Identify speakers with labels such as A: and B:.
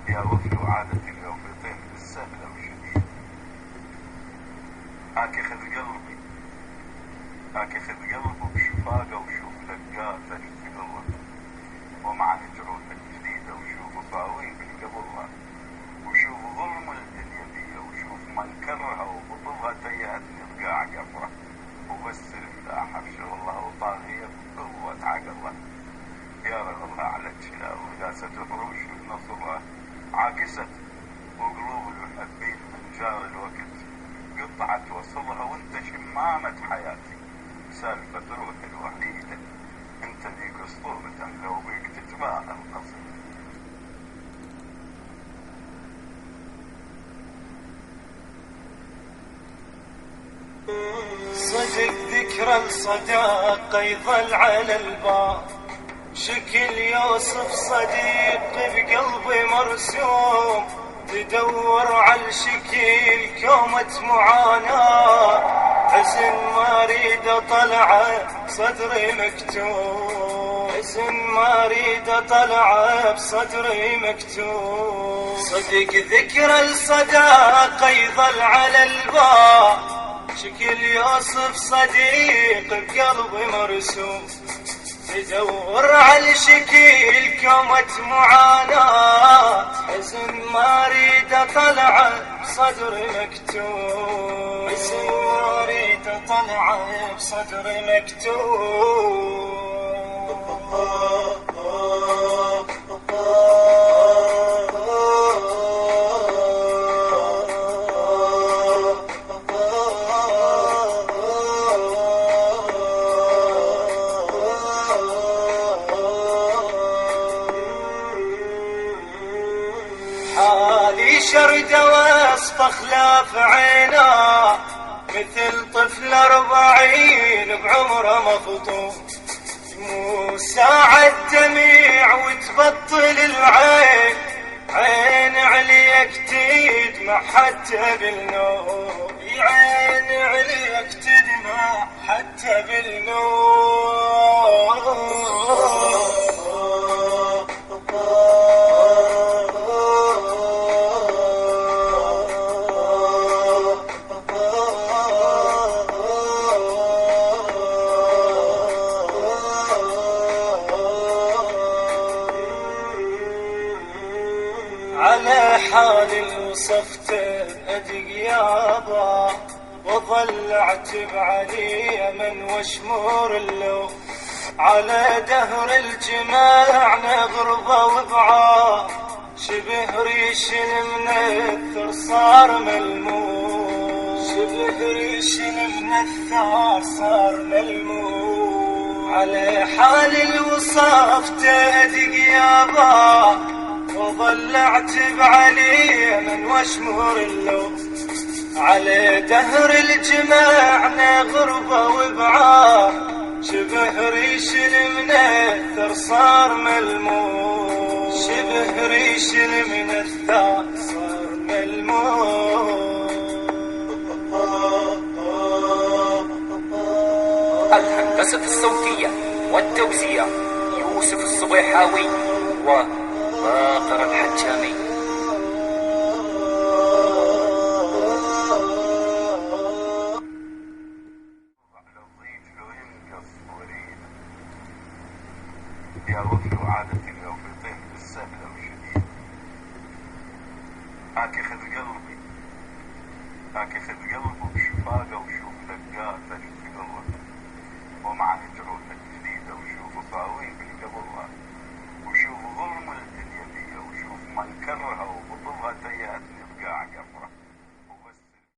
A: يا وفي وعادة اليوم بيطير بالسهلة وشديد. هاك خذ قلبي، هاك خذ قلبه بشفاقة وشوف لقاه ثلج في قلبه، ومع جروح الجديدة وشوف فاوين قبلها، وشوف ظلم الدنيا دي، وشوف منكرها وبطلها تيهتني بقاع قفرة، وبس الملاحة في شغلها وطاغية بقوة عقلها. يا رب الله على الجلاء وقاسة الروش ونصرها عاكست، وقلوب المحبين من جار الوقت قطعت وصلها، وانت شمامة حياتي سالفة روحي الوحيدة، انت ذيك اسطورة لو بيك تتباهى القصر.
B: صدق ذكرى الصداقة يظل على الباب، شكل يوسف صديق بقلبي مرسوم، تدور على الشكل كومة معاناة، حزن ما اريد اطلعه بصدري مكتوب، حزن ما اريد اطلعه بصدري مكتوب. صدق ذكرى الصداقة يظل على الباب، شكل يوسف صديق بقلبي مرسوم، تدور على الشكل كومة معاناة، حزن ما اريد اطلعه بصدري مكتوب، حزن ما اريد اطلعه بصدري مكتوب. حالي شردة وسط خلاف عينا، مثل طفل 40 بعمره مفطوم، مو ساعة دميع وتبطل العين، عين عليك تدمع حتى بالنوم، عين عليك تدمع حتى بالنوم. على حالي وصفته أدق يابا، وظل اعتب علي من وشمور اللوم، على دهر الجماع نغربه وبعاد، شبه ريش المنثر صار ملموم، شبه ريش المنثر صار ملموم. على حالي الوصفته أدق يابا، وظل اعتب علي من وشمور اللوم، على دهر الجماع نغربه وبعاد، شبه ريش المنثر صار ملموم، شبه ريش المنثر صار ملموم.
C: الهندسة الصوتية والتوزيع يوسف الصبيحاوي وباقر الحجامي.
A: يا وفي وعادة اليوم بيطير بالسهلة وشديد. هاك خذ قلبي، هاك خذ قلبه بشفاقة وشوف لقاه ثلج